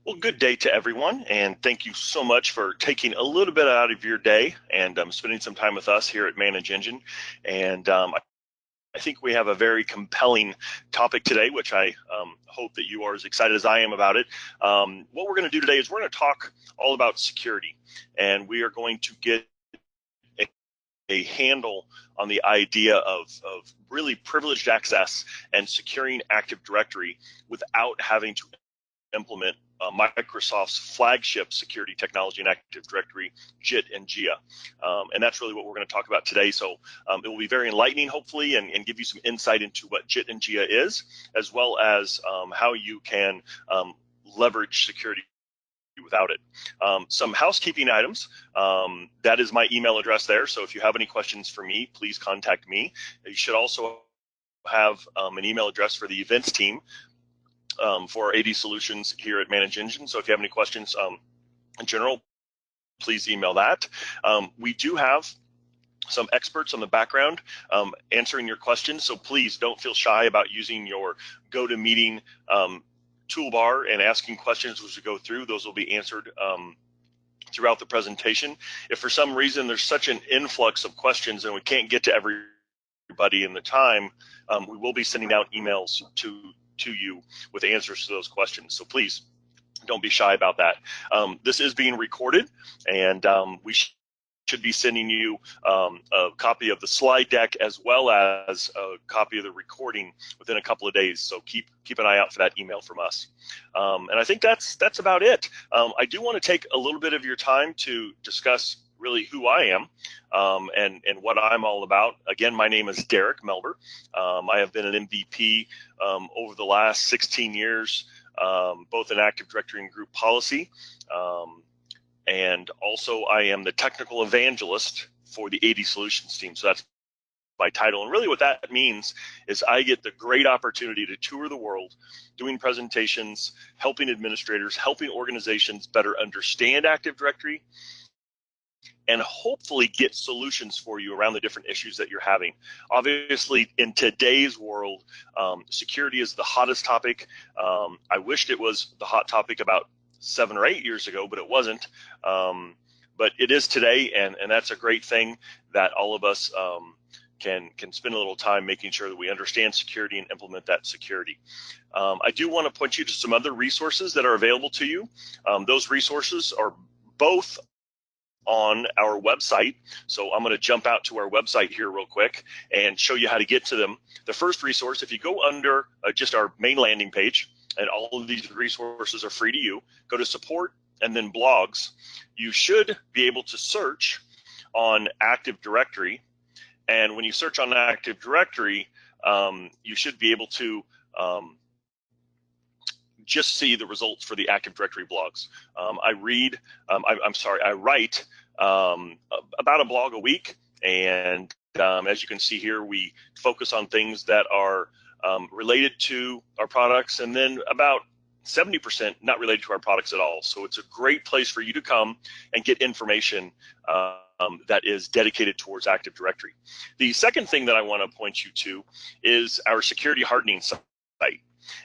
Well, good day to everyone, and thank you so much for taking a little bit out of your day and spending some time with us here at Manage Engine. And I think we have a very compelling topic today, which I hope that you are as excited as I am about it. What we're going to do today is we're going to talk all about security, and we are going to get a handle on the idea of really privileged access and securing Active Directory without having to implement Microsoft's flagship security technology in Active Directory, JIT and JEA. And that's really what we're going to talk about today. So it will be very enlightening, hopefully, and give you some insight into what JIT and JEA is, as well as how you can leverage security without it. Some housekeeping items. That is my email address there. So if you have any questions for me, please contact me. You should also have an email address for the events team for AD Solutions here at Manage Engine. So if you have any questions in general, please email that. We do have some experts on the background answering your questions, so please don't feel shy about using your GoToMeeting toolbar and asking questions as we go through. Those will be answered throughout the presentation. If for some reason there's such an influx of questions and we can't get to everybody in the time, we will be sending out emails to you with answers to those questions. So please don't be shy about that. This is being recorded, and we should be sending you a copy of the slide deck as well as a copy of the recording within a couple of days. So keep an eye out for that email from us. And I think that's about it. I do want to take a little bit of your time to discuss really who I am and what I'm all about. Again, my name is Derek Melber. I have been an MVP over the last 16 years, both in Active Directory and group policy. And also I am the technical evangelist for the AD Solutions team. So that's my title. And really what that means is I get the great opportunity to tour the world, doing presentations, helping administrators, helping organizations better understand Active Directory, and hopefully get solutions for you around the different issues that you're having. Obviously, in today's world, security is the hottest topic. I wished it was the hot topic about 7 or 8 years ago, but it wasn't. But it is today, and that's a great thing that all of us can spend a little time making sure that we understand security and implement that security. I do want to point you to some other resources that are available to you. Those resources are both on our website. So I'm going to jump out to our website here real quick and show you how to get to them. The first resource, if you go under just our main landing page, and all of these resources are free to you, go to support and then blogs. You should be able to search on Active Directory. And when you search on Active Directory, you should be able to just see the results for the Active Directory blogs. I write about a blog a week, and as you can see here, we focus on things that are related to our products, and then about 70% not related to our products at all. So it's a great place for you to come and get information that is dedicated towards Active Directory. The second thing that I want to point you to is our security hardening site.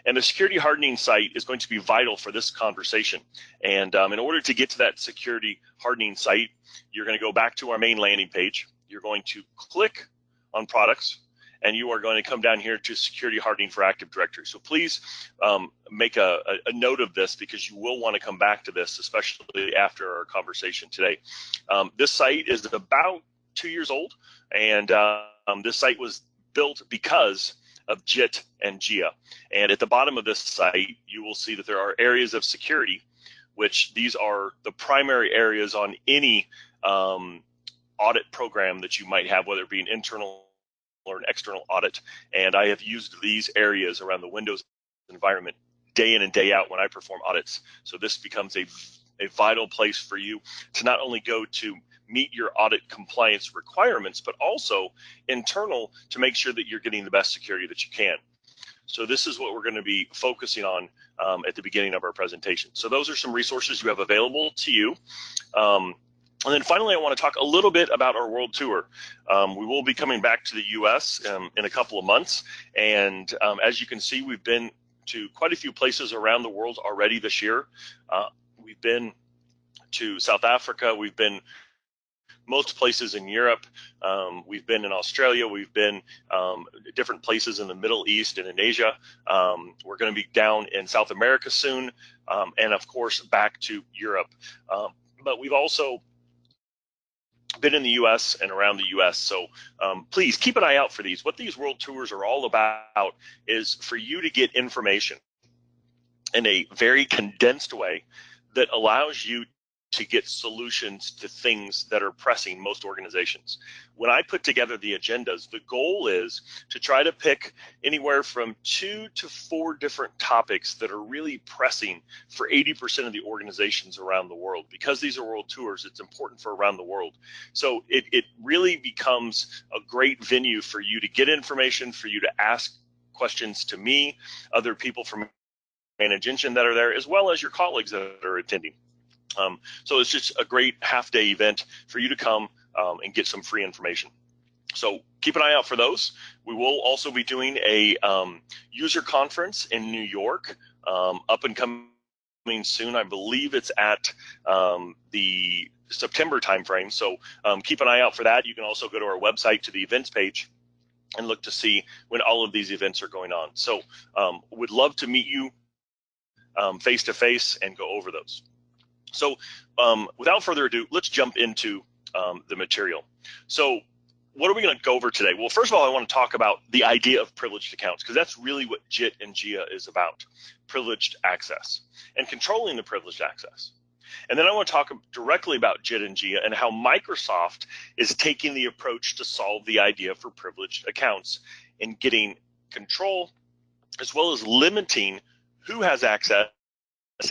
And the security hardening site is going to be vital for this conversation. And in order to get to that security hardening site, you're going to go back to our main landing page. You're going to click on products, and you are going to come down here to security hardening for Active Directory. So please make a note of this, because you will want to come back to this, especially after our conversation today. This site is about 2 years old, and this site was built because of JIT and JEA. And at the bottom of this site, you will see that there are areas of security, which these are the primary areas on any audit program that you might have, whether it be an internal or an external audit. And I have used these areas around the Windows environment day in and day out when I perform audits. So this becomes a vital place for you to not only go to meet your audit compliance requirements, but also internal to make sure that you're getting the best security that you can. So this is what we're going to be focusing on at the beginning of our presentation. So those are some resources you have available to you. And then finally, I want to talk a little bit about our world tour. We will be coming back to the US in a couple of months. And as you can see, we've been to quite a few places around the world already this year. We've been to South Africa. We've been most places in Europe. We've been in Australia. We've been different places in the Middle East and in Asia. We're going to be down in South America soon, and of course back to Europe. But we've also been in the U.S. and around the U.S. So please keep an eye out for these. What these world tours are all about is for you to get information in a very condensed way that allows you to get solutions to things that are pressing most organizations. When I put together the agendas, the goal is to try to pick anywhere from 2 to 4 different topics that are really pressing for 80% of the organizations around the world. Because these are world tours, it's important for around the world. So it really becomes a great venue for you to get information, for you to ask questions to me, other people from Manage Engine that are there, as well as your colleagues that are attending. So it's just a great half-day event for you to come and get some free information. So keep an eye out for those. We will also be doing a user conference in New York, up and coming soon. I believe it's at the September timeframe. So keep an eye out for that. You can also go to our website to the events page and look to see when all of these events are going on. So would love to meet you face-to-face and go over those. So without further ado, let's jump into the material. So what are we going to go over today? Well, first of all, I want to talk about the idea of privileged accounts, because that's really what JIT and JEA is about, privileged access and controlling the privileged access. And then I want to talk directly about JIT and JEA and how Microsoft is taking the approach to solve the idea for privileged accounts and getting control, as well as limiting who has access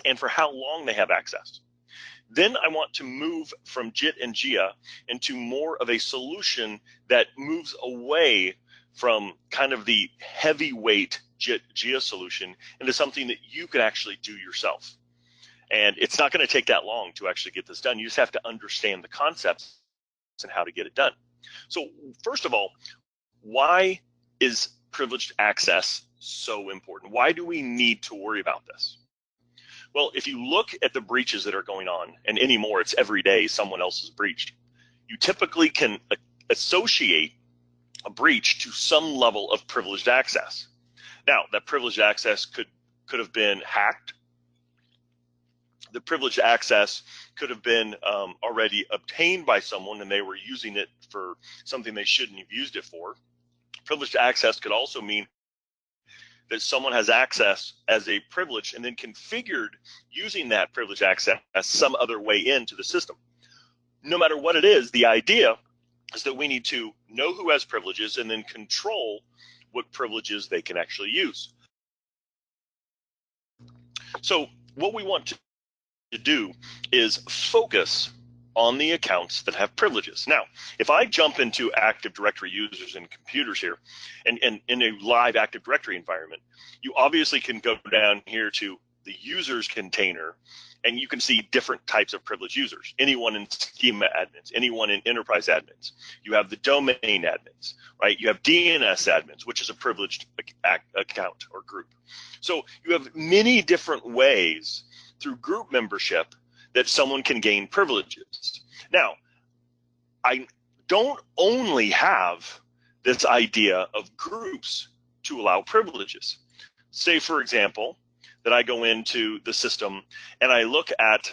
and for how long they have access. Then I want to move from JIT and JEA into more of a solution that moves away from kind of the heavyweight JIT JEA solution into something that you can actually do yourself. And it's not going to take that long to actually get this done. You just have to understand the concepts and how to get it done. So first of all, why is privileged access so important? Why do we need to worry about this? Well, if you look at the breaches that are going on, and anymore it's every day someone else is breached, you typically can associate a breach to some level of privileged access. Now, that privileged access could have been hacked. The privileged access could have been already obtained by someone and they were using it for something they shouldn't have used it for. Privileged access could also mean that someone has access as a privilege and then configured using that privileged access as some other way into the system. No matter what it is, the idea is that we need to know who has privileges and then control what privileges they can actually use. So what we want to do is focus on the accounts that have privileges. Now, if I jump into Active Directory users and computers here, and in a live Active Directory environment, you obviously can go down here to the users container, and you can see different types of privileged users. Anyone in schema admins, anyone in enterprise admins. You have the domain admins, right? You have DNS admins, which is a privileged account or group. So you have many different ways through group membership that someone can gain privileges. Now, I don't only have this idea of groups to allow privileges. Say, for example, that I go into the system and I look at,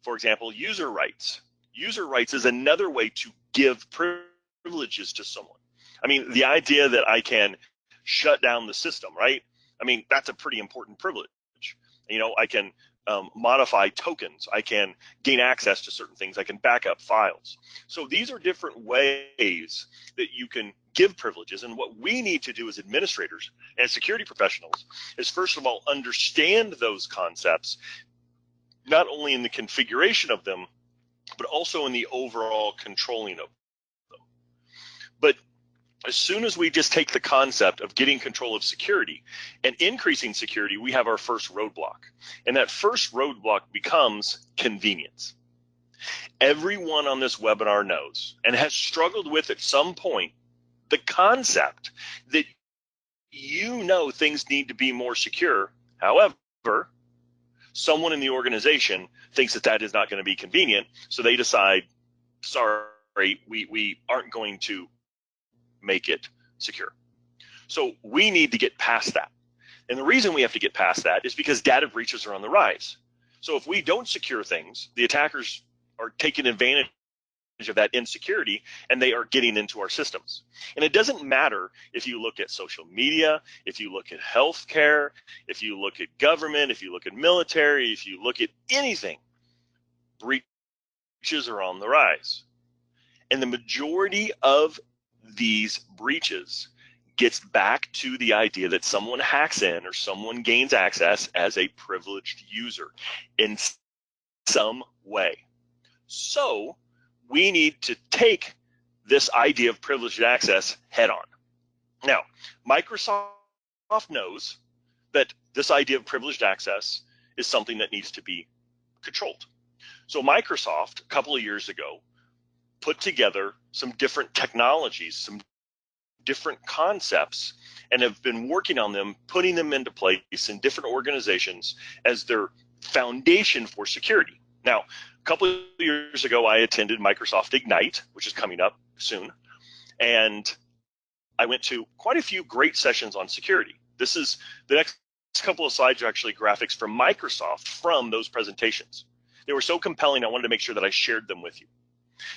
for example, user rights. User rights is another way to give privileges to someone. I mean, the idea that I can shut down the system, right? I mean, that's a pretty important privilege. You know, I can modify tokens. I can gain access to certain things. I can back up files. So these are different ways that you can give privileges. And what we need to do as administrators and security professionals is, first of all, understand those concepts, not only in the configuration of them, but also in the overall controlling of them. But as soon as we just take the concept of getting control of security and increasing security, we have our first roadblock. And that first roadblock becomes convenience. Everyone on this webinar knows and has struggled with at some point the concept that you know things need to be more secure, However, someone in the organization thinks that that is not going to be convenient, so they decide, sorry, we aren't going to make it secure. So we need to get past that. And the reason we have to get past that is because data breaches are on the rise. So if we don't secure things, the attackers are taking advantage of that insecurity and they are getting into our systems. And it doesn't matter if you look at social media, if you look at healthcare, if you look at government, if you look at military, if you look at anything, breaches are on the rise. And the majority of these breaches gets back to the idea that someone hacks in or someone gains access as a privileged user in some way. So we need to take this idea of privileged access head on. Now, Microsoft knows that this idea of privileged access is something that needs to be controlled. So Microsoft, a couple of years ago, put together some different technologies, some different concepts, and have been working on them, putting them into place in different organizations as their foundation for security. Now, a couple of years ago, I attended Microsoft Ignite, which is coming up soon, and I went to quite a few great sessions on security. This is the next couple of slides are actually graphics from Microsoft from those presentations. They were so compelling, I wanted to make sure that I shared them with you.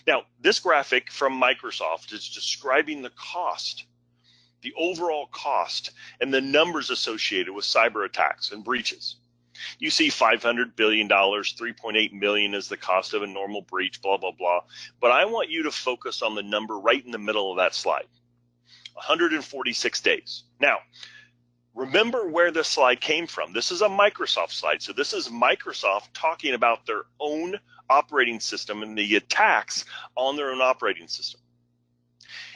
Now, this graphic from Microsoft is describing the cost, the overall cost, and the numbers associated with cyber attacks and breaches. You see $500 billion, 3.8 million is the cost of a normal breach, blah, blah, blah. But I want you to focus on the number right in the middle of that slide, 146 days. Now, remember where this slide came from. This is a Microsoft slide. So this is Microsoft talking about their own operating system and the attacks on their own operating system.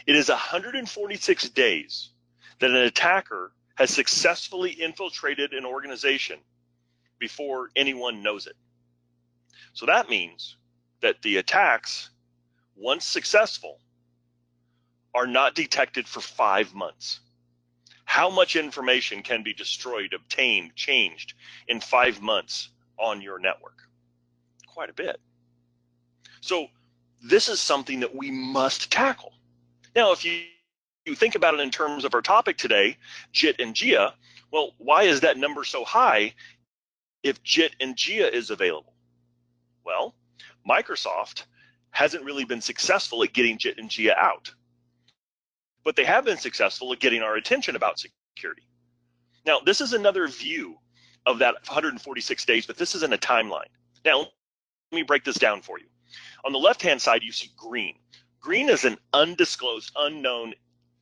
It is 146 days that an attacker has successfully infiltrated an organization before anyone knows it. So that means that the attacks, once successful, are not detected for 5 months. How much information can be destroyed, obtained, changed in 5 months on your network? Quite a bit. So this is something that we must tackle. Now, if you think about it in terms of our topic today, JIT and JEA, well, why is that number so high if JIT and JEA is available? Well, Microsoft hasn't really been successful at getting JIT and JEA out, but they have been successful at getting our attention about security. Now, this is another view of that 146 days, but this isn't a timeline. Now, let me break this down for you. On the left-hand side, you see green. Green is an undisclosed, unknown,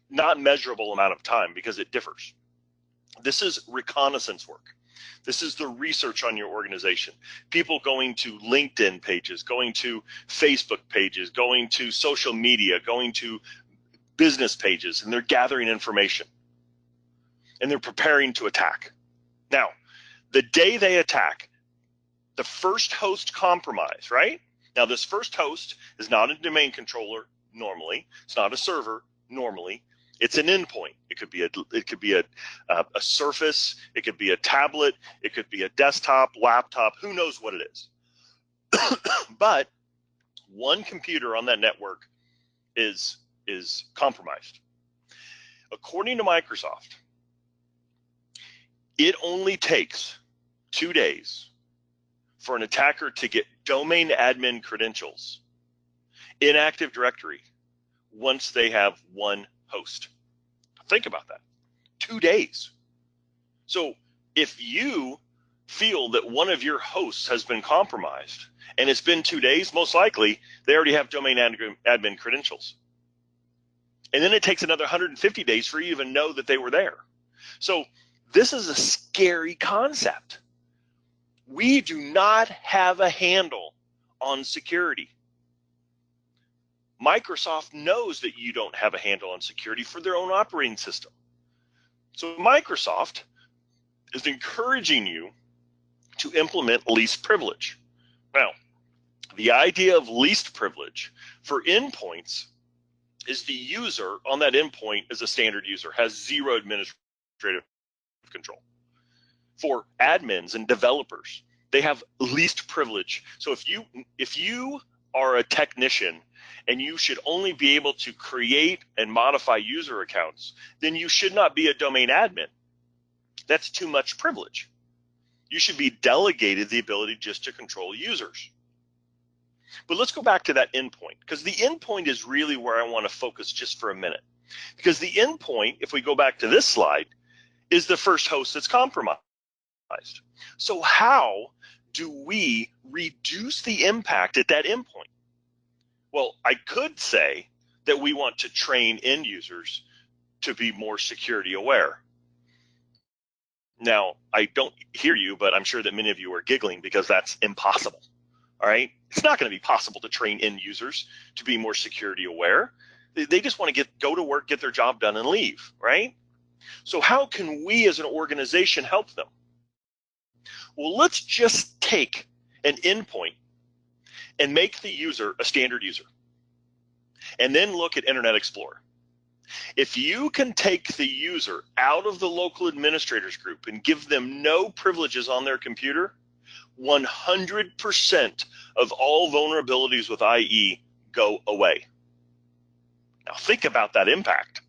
not measurable amount of time because it differs. This is reconnaissance work. This is the research on your organization. People going to LinkedIn pages, going to Facebook pages, going to social media, going to business pages, and they're gathering information. And they're preparing to attack. Now, the day they attack, the first host compromise, right? Now, this first host is not a domain controller normally. It's not a server normally. It's an endpoint. It could be a surface. It could be a tablet. It could be a desktop, laptop. Who knows what it is? But one computer on that network is compromised. According to Microsoft, it only takes 2 days for an attacker to get domain admin credentials in Active Directory once they have one host. Think about that. 2 days. So if you feel that one of your hosts has been compromised and it's been 2 days, most likely they already have domain admin credentials. And then it takes another 150 days for you to even know that they were there. So this is a scary concept. We do not have a handle on security. Microsoft knows that you don't have a handle on security for their own operating system. So Microsoft is encouraging you to implement least privilege. Now, the idea of least privilege for endpoints is the user on that endpoint is a standard user, has zero administrative control. for admins and developers. They have least privilege. So if you are a technician and you should only be able to create and modify user accounts, then you should not be a domain admin. That's too much privilege. You should be delegated the ability just to control users. But let's go back to that endpoint, because the endpoint is really where I want to focus just for a minute. Because the endpoint, if we go back to this slide, is the first host that's compromised. So how do we reduce the impact at that endpoint? Well, I could say that we want to train end users to be more security aware. Now, I don't hear you, but I'm sure that many of you are giggling because that's impossible. All right? It's not going to be possible to train end users to be more security aware. They just want to go to work, get their job done, and leave, right? So how can we as an organization help them? Well, let's just take an endpoint and make the user a standard user, and then look at Internet Explorer. If you can take the user out of the local administrators group and give them no privileges on their computer, 100% of all vulnerabilities with IE go away. Now think about that impact.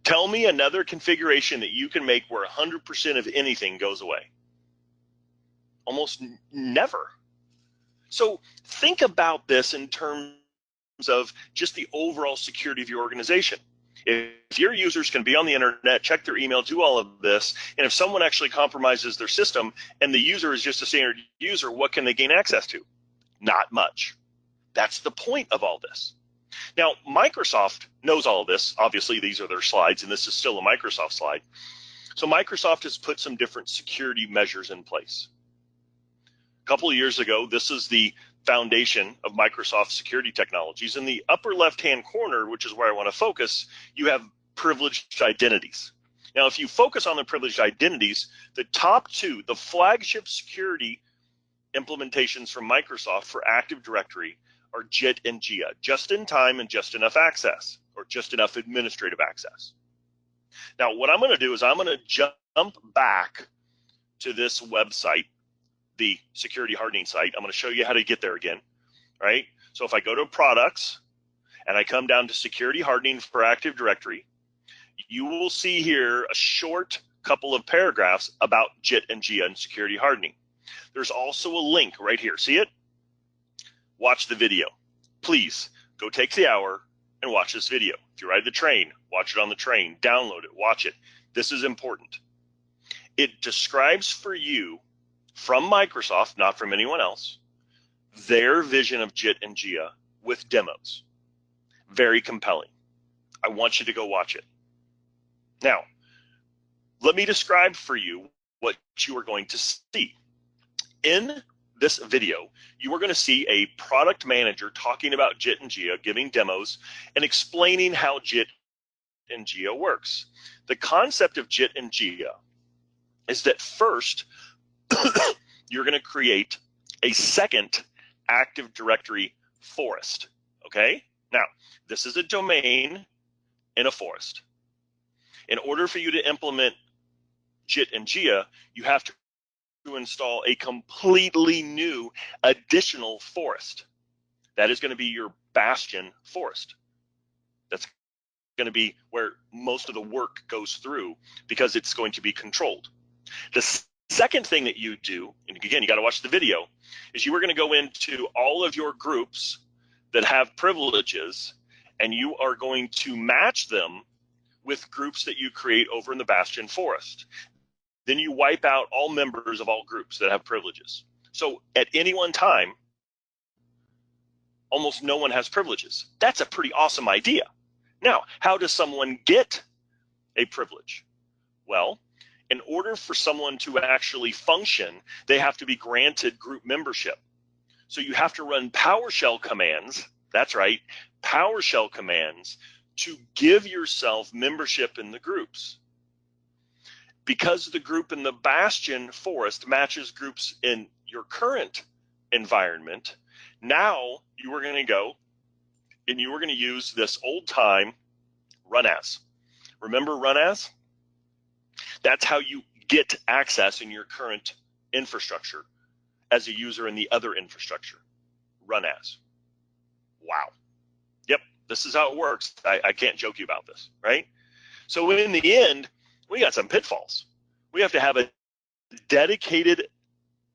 Tell me another configuration that you can make where 100% of anything goes away. Almost never. So think about this in terms of just the overall security of your organization. If your users can be on the internet, check their email, do all of this, and if someone actually compromises their system and the user is just a standard user, what can they gain access to? Not much. That's the point of all this. Now, Microsoft knows all of this. Obviously, these are their slides, and this is still a Microsoft slide. So Microsoft has put some different security measures in place. A couple of years ago, this is the foundation of Microsoft security technologies. In the upper left-hand corner, which is where I want to focus, you have privileged identities. Now, if you focus on the privileged identities, the top two, the flagship security implementations from Microsoft for Active Directory are JIT and JEA, just in time and just enough access, or just enough administrative access. Now, what I'm going to do is I'm going to jump back to this website, the security hardening site. I'm going to show you how to get there again, right? So if I go to products and I come down to security hardening for Active Directory, you will see here a short couple of paragraphs about JIT and JEA and security hardening. There's also a link right here. See it? Watch the video. Please go take the hour and watch this video. If you ride the train, watch it on the train, download it, watch it. This is important. It describes for you, from Microsoft, not from anyone else, their vision of JIT and JEA with demos. Very compelling. I want you to go watch it. Now, let me describe for you what you are going to see. In this video, you are going to see a product manager talking about JIT and JEA, giving demos, and explaining how JIT and JEA works. The concept of JIT and JEA is that first, you're going to create a second Active Directory forest, okay? Now, this is a domain in a forest. In order for you to implement JIT and JEA, you have to install a completely new additional forest. That is going to be your bastion forest. That's going to be where most of the work goes through because it's going to be controlled. The second thing that you do, and again, you got to watch the video, is you are going to go into all of your groups that have privileges, and you are going to match them with groups that you create over in the bastion forest. Then you wipe out all members of all groups that have privileges. So at any one time, almost no one has privileges. That's a pretty awesome idea. Now, how does someone get a privilege? Well, in order for someone to actually function, they have to be granted group membership. So you have to run PowerShell commands, that's right, PowerShell commands to give yourself membership in the groups. Because the group in the bastion forest matches groups in your current environment, now you are going to go and you are going to use this old time run as. Remember run as? That's how you get access in your current infrastructure as a user in the other infrastructure. Run as. Wow. Yep, this is how it works. I can't joke you about this, right? So in the end, we got some pitfalls. We have to have a dedicated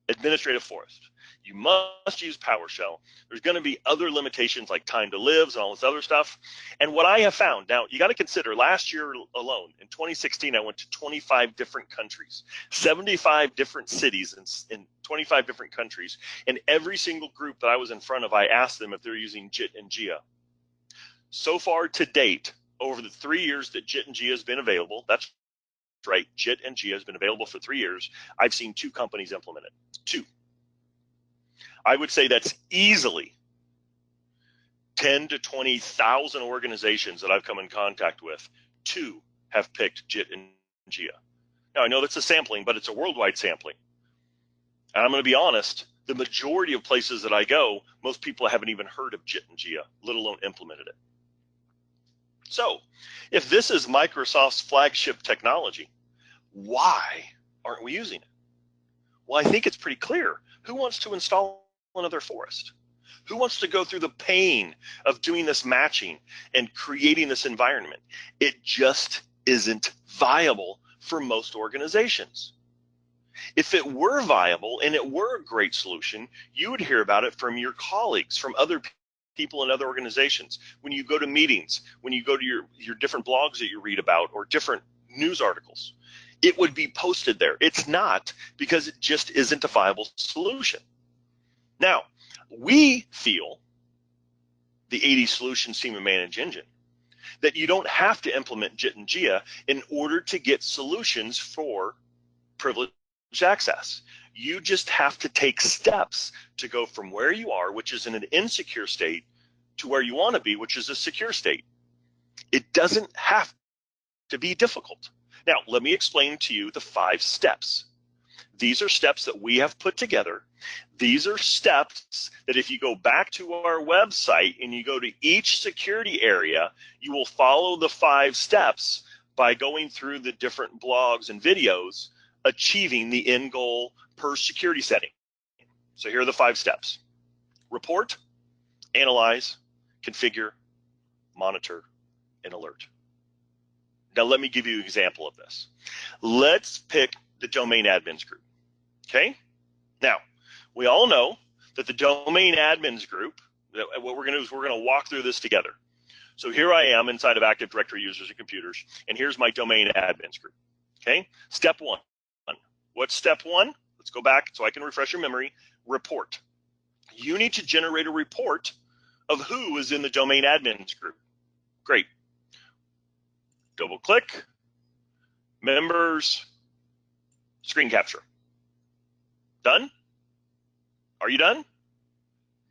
administrative forest. You must use PowerShell. There's going to be other limitations like time to lives and all this other stuff. And what I have found, now you got to consider last year alone, in 2016, I went to 25 different countries, 75 different cities in 25 different countries. And every single group that I was in front of, I asked them if they're using JIT and JEA. So far to date, over the 3 years that JIT and JEA has been available, that's right, JIT and JEA has been available for 3 years, I've seen 2 companies implement it. 2. I would say that's easily 10 to 20,000 organizations that I've come in contact with. 2 have picked JIT and JEA. Now, I know that's a sampling, but it's a worldwide sampling. And I'm going to be honest, the majority of places that I go, most people haven't even heard of JIT and JEA, let alone implemented it. So, if this is Microsoft's flagship technology, why aren't we using it? Well, I think it's pretty clear. Who wants to install another forest? Who wants to go through the pain of doing this matching and creating this environment? It just isn't viable for most organizations. If it were viable and it were a great solution, you would hear about it from your colleagues, from other people in other organizations. When you go to meetings, when you go to your different blogs that you read about or different news articles, it would be posted there. It's not, because it just isn't a viable solution. Now, we feel, the 80 Solutions Team and Manage Engine, that you don't have to implement JIT and JEA in order to get solutions for privileged access. You just have to take steps to go from where you are, which is in an insecure state, to where you want to be, which is a secure state. It doesn't have to be difficult. Now, let me explain to you the 5 steps. These are steps that we have put together. These are steps that if you go back to our website and you go to each security area, you will follow the 5 steps by going through the different blogs and videos, achieving the end goal per security setting. So here are the 5 steps. Report, analyze, configure, monitor, and alert. Now let me give you an example of this. Let's pick the domain admins group, okay? Now, we all know that the domain admins group, what we're gonna do is we're gonna walk through this together. So here I am inside of Active Directory users and computers, and here's my domain admins group, okay? Step 1. What's step 1? Let's go back so I can refresh your memory. Report. You need to generate a report of who is in the domain admins group. Great. Double click, members, screen capture. Done? Are you done?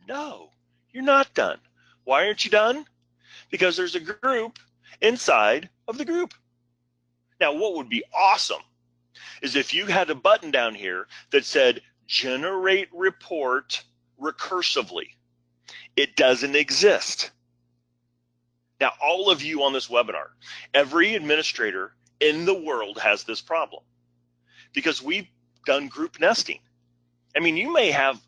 No, you're not done. Why aren't you done? Because there's a group inside of the group. Now, what would be awesome is if you had a button down here that said generate report recursively. It doesn't exist. Now, all of you on this webinar, every administrator in the world has this problem because we've done group nesting. I mean, you may have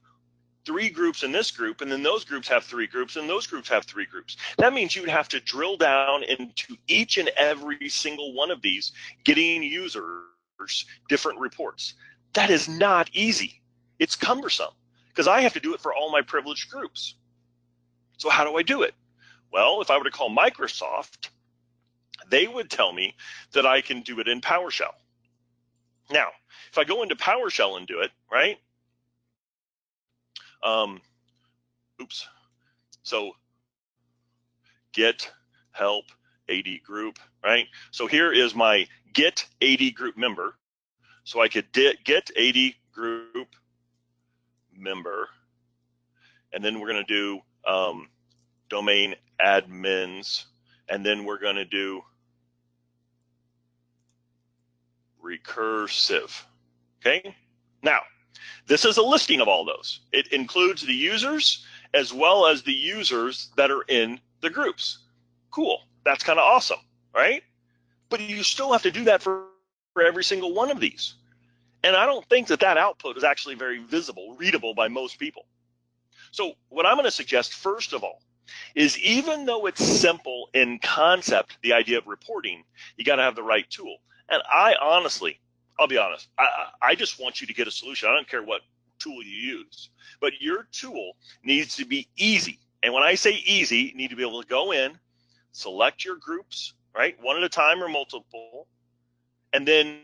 3 groups in this group, and then those groups have 3 groups, and those groups have 3 groups. That means you would have to drill down into each and every single one of these, getting users different reports. That is not easy. It's cumbersome because I have to do it for all my privileged groups. So how do I do it? Well, if I were to call Microsoft, they would tell me that I can do it in PowerShell. Now, if I go into PowerShell and do it, right? So get help AD group, right? So here is my get AD group member. So I could get AD group member, and then we're going to do domain admins, and then we're going to do recursive. Okay, now this is a listing of all those. It includes the users as well as the users that are in the groups. Cool, that's kind of awesome, right? But you still have to do that for every single one of these. And I don't think that output is actually very visible, readable by most people. So what I'm going to suggest, first of all, is even though it's simple in concept, the idea of reporting, you got to have the right tool. And I'll be honest, I just want you to get a solution. I don't care what tool you use, but your tool needs to be easy. And when I say easy, you need to be able to go in, select your groups, right, one at a time or multiple, and then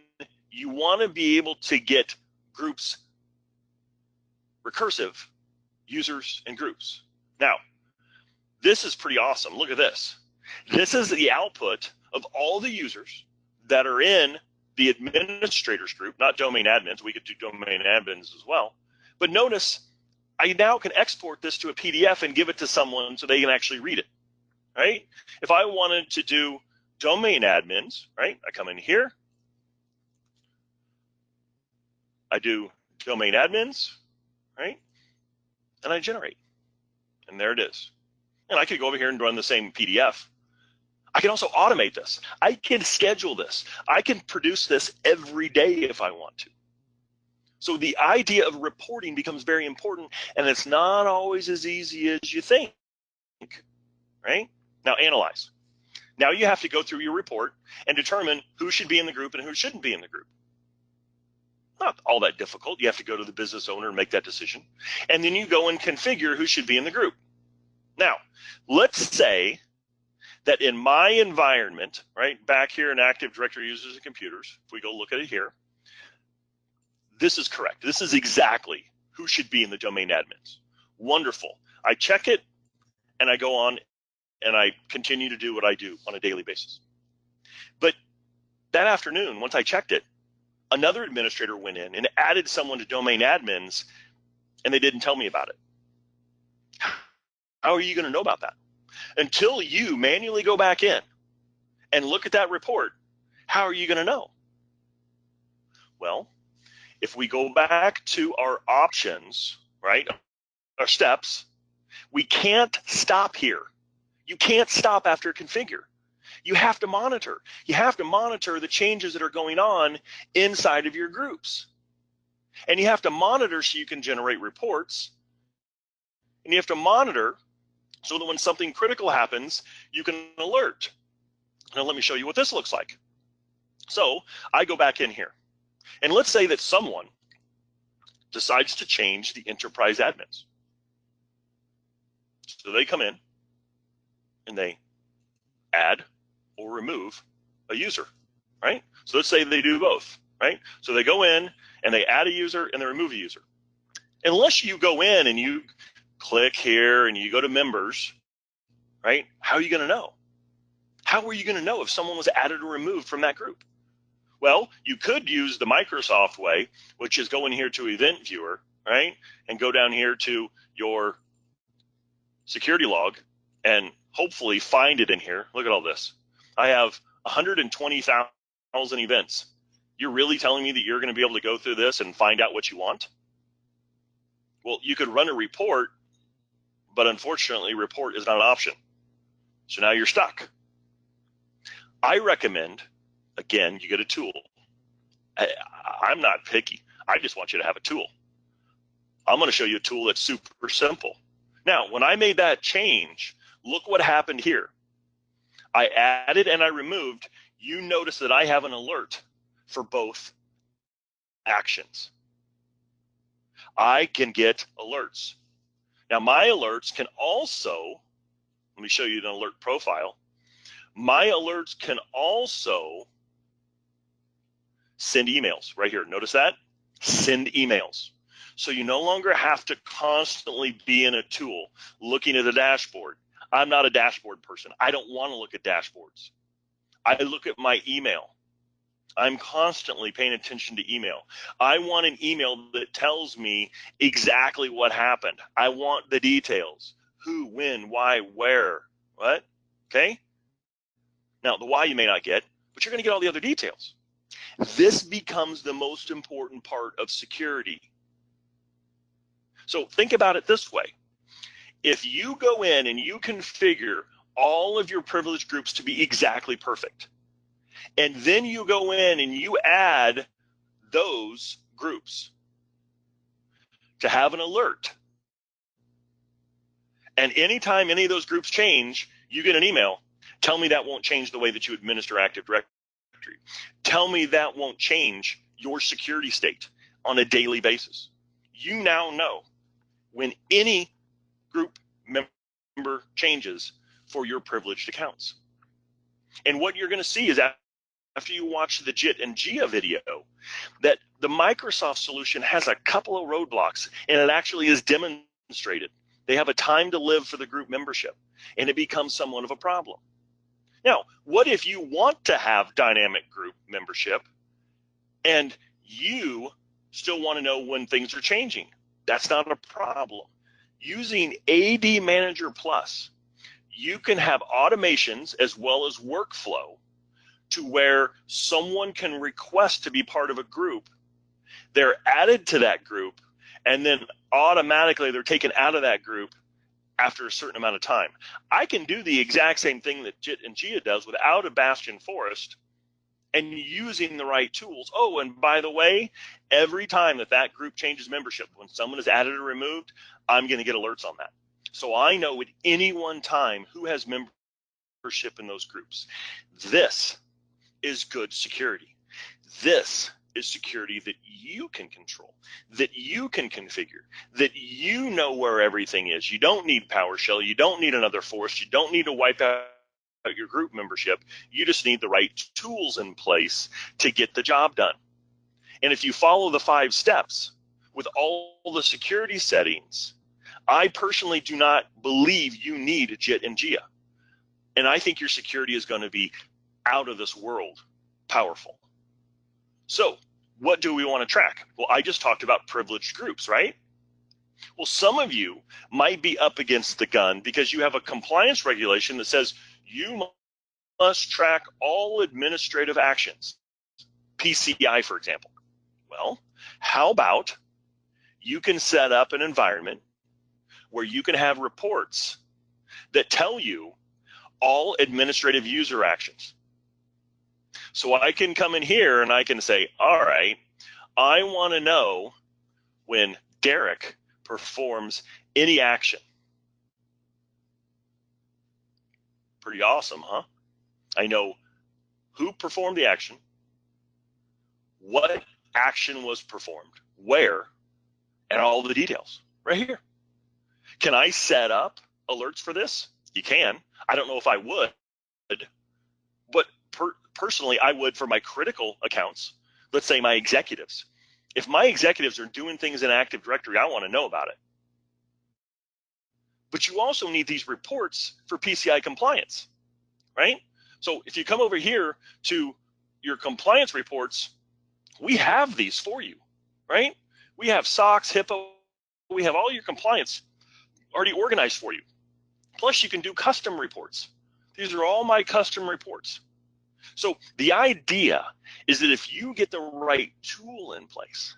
you want to be able to get groups recursive, users and groups. Now, this is pretty awesome. Look at this. This is the output of all the users that are in the administrators group, not domain admins. We could do domain admins as well. But notice, I now can export this to a PDF and give it to someone so they can actually read it, right? If I wanted to do domain admins, right, I come in here, I do domain admins, right, and I generate, and there it is. And I could go over here and run the same PDF. I can also automate this. I can schedule this. I can produce this every day if I want to. So the idea of reporting becomes very important, and it's not always as easy as you think, right? Now analyze. Now you have to go through your report and determine who should be in the group and who shouldn't be in the group. Not all that difficult. You have to go to the business owner and make that decision. And then you go and configure who should be in the group. Now, let's say that in my environment, right, back here in Active Directory Users and Computers, if we go look at it here, this is correct. This is exactly who should be in the domain admins. Wonderful. I check it, and I go on, and I continue to do what I do on a daily basis. But that afternoon, once I checked it, another administrator went in and added someone to domain admins, and they didn't tell me about it. How are you going to know about that? Until you manually go back in and look at that report, how are you going to know? Well, if we go back to our options, right, our steps, we can't stop here. You can't stop after configure. You have to monitor. You have to monitor the changes that are going on inside of your groups. And you have to monitor so you can generate reports. And you have to monitor so that when something critical happens, you can alert. Now let me show you what this looks like. So I go back in here. And let's say that someone decides to change the enterprise admins. So they come in and they add or remove a user, right? So let's say they do both, right? So they go in and they add a user and they remove a user. Unless you go in and you click here and you go to members, right? How are you going to know? How are you going to know if someone was added or removed from that group? Well, you could use the Microsoft way, which is go in here to Event Viewer, right? And go down here to your security log and hopefully find it in here. Look at all this. I have 120,000 events. You're really telling me that you're going to be able to go through this and find out what you want? Well, you could run a report, but unfortunately, report is not an option. So now you're stuck. I recommend, again, you get a tool. I'm not picky. I just want you to have a tool. I'm going to show you a tool that's super simple. Now, when I made that change, look what happened here. I added and I removed. You notice that I have an alert for both actions. I can get alerts. Now, my alerts can also, let me show you an alert profile. My alerts can also send emails right here. Notice that? Send emails. So you no longer have to constantly be in a tool looking at a dashboard. I'm not a dashboard person. I don't want to look at dashboards. I look at my email. I'm constantly paying attention to email. I want an email that tells me exactly what happened. I want the details. Who, when, why, where, what, okay? Now, the why you may not get, but you're going to get all the other details. This becomes the most important part of security. So think about it this way. If you go in and you configure all of your privileged groups to be exactly perfect, and then you go in and you add those groups to have an alert. And anytime any of those groups change, you get an email. Tell me that won't change the way that you administer Active Directory. Tell me that won't change your security state on a daily basis. You now know when any group member changes for your privileged accounts. And what you're going to see is after you watch the JIT and JEA video, that the Microsoft solution has a couple of roadblocks, and it actually is demonstrated. They have a time to live for the group membership, and it becomes somewhat of a problem. Now, what if you want to have dynamic group membership and you still want to know when things are changing? That's not a problem. Using AD Manager Plus, you can have automations as well as workflow to where someone can request to be part of a group. They're added to that group, and then automatically they're taken out of that group after a certain amount of time. I can do the exact same thing that JIT and JEA does without a Bastion Forest and using the right tools. Oh, and by the way, every time that group changes membership, when someone is added or removed, I'm going to get alerts on that. So I know at any one time who has membership in those groups. This is good security. This is security that you can control, that you can configure, that you know where everything is. You don't need PowerShell. You don't need another force. You don't need to wipe out your group membership. You just need the right tools in place to get the job done. And if you follow the 5 steps with all the security settings, I personally do not believe you need JIT and JEA. And I think your security is going to be out of this world powerful. So what do we want to track? Well, I just talked about privileged groups, right? Well, some of you might be up against the gun because you have a compliance regulation that says you must track all administrative actions, PCI, for example. Well, how about you can set up an environment where you can have reports that tell you all administrative user actions. So I can come in here and I can say, all right, I want to know when Derek performs any action. Pretty awesome, huh? I know who performed the action, what action was performed, where, and all the details right here. Can I set up alerts for this? You can. I don't know if I would, but personally, I would for my critical accounts. Let's say my executives. If my executives are doing things in Active Directory, I want to know about it. But you also need these reports for PCI compliance, right? So if you come over here to your compliance reports, we have these for you, right? We have SOX, HIPAA, we have all your compliance already organized for you. Plus you can do custom reports. These are all my custom reports. So the idea is that if you get the right tool in place,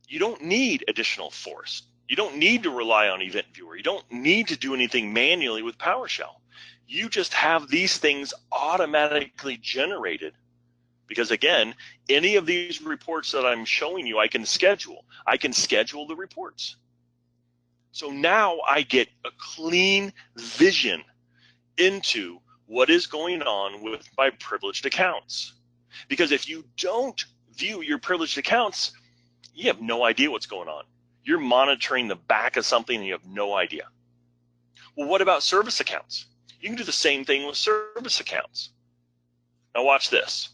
you don't need additional force. You don't need to rely on Event Viewer. You don't need to do anything manually with PowerShell. You just have these things automatically generated because, again, any of these reports that I'm showing you, I can schedule. I can schedule the reports. So now I get a clean vision into what is going on with my privileged accounts. Because if you don't view your privileged accounts, you have no idea what's going on. You're monitoring the back of something and you have no idea. Well, what about service accounts? You can do the same thing with service accounts. Now watch this.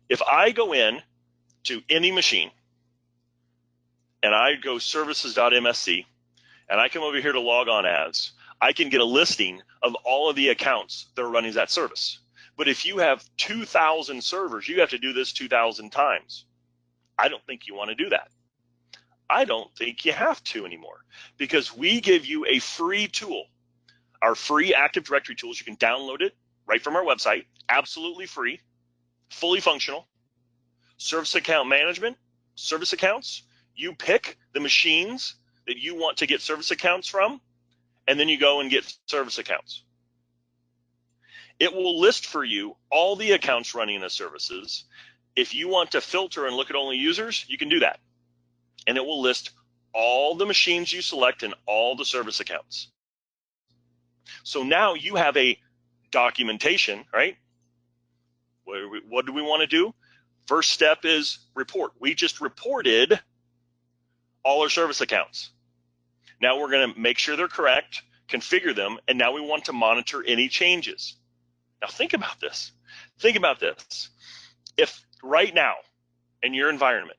If I go in to any machine and I go services.msc and I come over here to log on as, I can get a listing of all of the accounts that are running that service. But if you have 2,000 servers, you have to do this 2,000 times. I don't think you want to do that. I don't think you have to anymore because we give you a free tool. Our free Active Directory tools, you can download it right from our website, absolutely free, fully functional. Service account management, service accounts, you pick the machines that you want to get service accounts from, and then you go and get service accounts. It will list for you all the accounts running the services. If you want to filter and look at only users, you can do that. And it will list all the machines you select and all the service accounts. So now you have a documentation, right? What do we want to do? First step is report. We just reported all our service accounts. Now we're going to make sure they're correct, configure them, and now we want to monitor any changes. Now think about this. Think about this. If right now in your environment,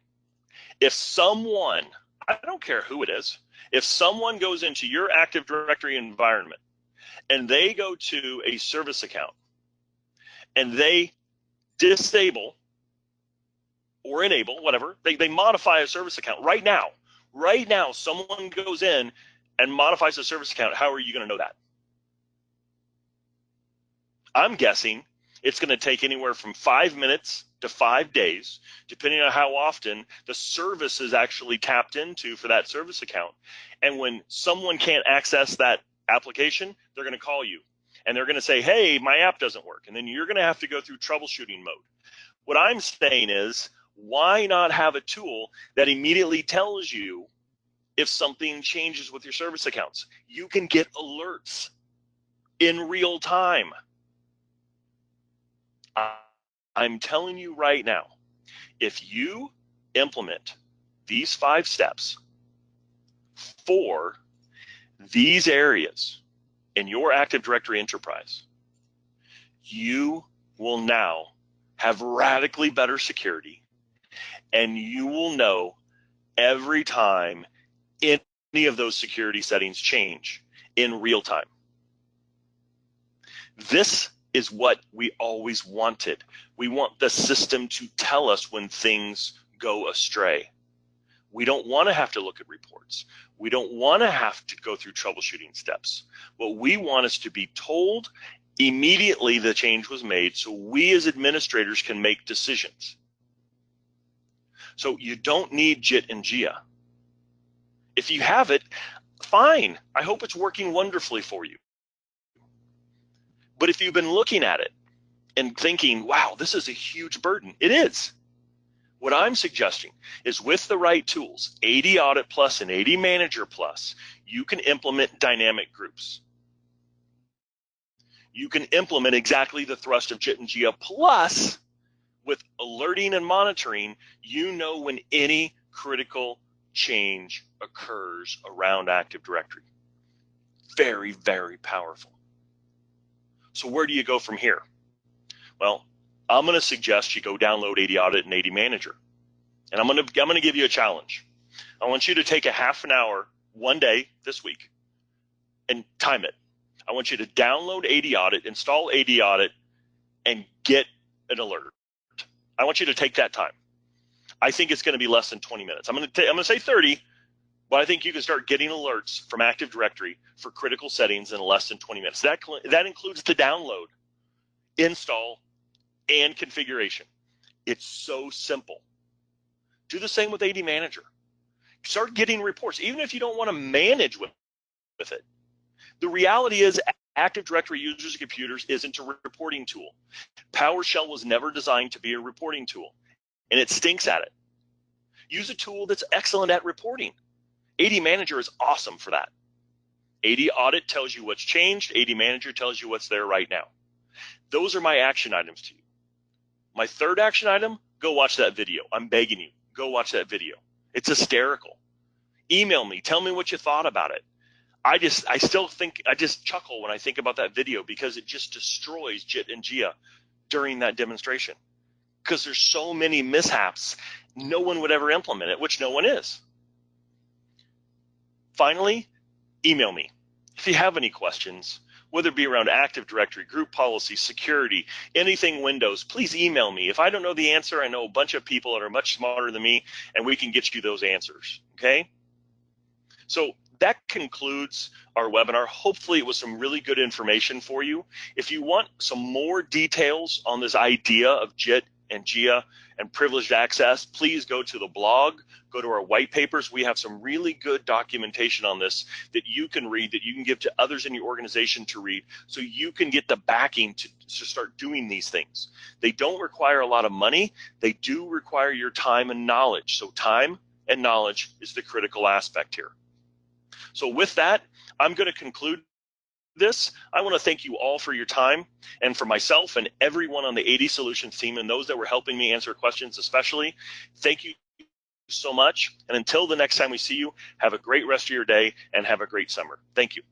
if someone, I don't care who it is, if someone goes into your Active Directory environment and they go to a service account and they disable or enable, whatever, they modify a service account right now, someone goes in and modifies a service account, how are you going to know that? I'm guessing it's going to take anywhere from 5 minutes to 5 days, depending on how often the service is actually tapped into for that service account. And when someone can't access that application, they're going to call you and they're going to say, hey, my app doesn't work. And then you're going to have to go through troubleshooting mode. What I'm saying is, why not have a tool that immediately tells you if something changes with your service accounts? You can get alerts in real time. I'm telling you right now, if you implement these 5 steps for these areas in your Active Directory enterprise, you will now have radically better security, and you will know every time any of those security settings change in real time. This is what we always wanted. We want the system to tell us when things go astray. We don't want to have to look at reports. We don't want to have to go through troubleshooting steps. What we want is to be told immediately the change was made so we as administrators can make decisions. So you don't need JIT and JEA. If you have it, fine. I hope it's working wonderfully for you. But if you've been looking at it and thinking, wow, this is a huge burden, it is. What I'm suggesting is with the right tools, AD Audit Plus and AD Manager Plus, you can implement dynamic groups. You can implement exactly the thrust of JIT and JEA. Plus, with alerting and monitoring, you know when any critical change occurs around Active Directory. Very, very powerful. So where do you go from here? Well, I'm going to suggest you go download AD Audit and AD Manager. And I'm going to give you a challenge. I want you to take a half an hour one day this week and time it. I want you to download AD Audit, install AD Audit, and get an alert. I want you to take that time. I think it's going to be less than 20 minutes. I'm going to say 30, but I think you can start getting alerts from Active Directory for critical settings in less than 20 minutes. That includes the download, install, and configuration. It's so simple. Do the same with AD Manager. Start getting reports, even if you don't want to manage with it. The reality is Active Directory users and computers isn't a reporting tool. PowerShell was never designed to be a reporting tool, and it stinks at it. Use a tool that's excellent at reporting. AD Manager is awesome for that. AD Audit tells you what's changed. AD Manager tells you what's there right now. Those are my action items to you. My third action item, go watch that video. I'm begging you, go watch that video. It's hysterical. Email me, tell me what you thought about it. I just chuckle when I think about that video because it just destroys JIT and JEA during that demonstration. Because there's so many mishaps, no one would ever implement it, which no one is. Finally, email me. If you have any questions, whether it be around Active Directory, group policy, security, anything Windows, please email me. If I don't know the answer, I know a bunch of people that are much smarter than me, and we can get you those answers, okay? So that concludes our webinar. Hopefully it was some really good information for you. If you want some more details on this idea of JIT and JEA and privileged access, please go to the blog, go to our white papers. We have some really good documentation on this that you can read, that you can give to others in your organization to read, so you can get the backing to start doing these things. They don't require a lot of money. They do require your time and knowledge. So time and knowledge is the critical aspect here. So with that, I'm going to conclude this. I want to thank you all for your time, and for myself and everyone on the AD Solutions team and those that were helping me answer questions especially. Thank you so much. And until the next time we see you, have a great rest of your day and have a great summer. Thank you.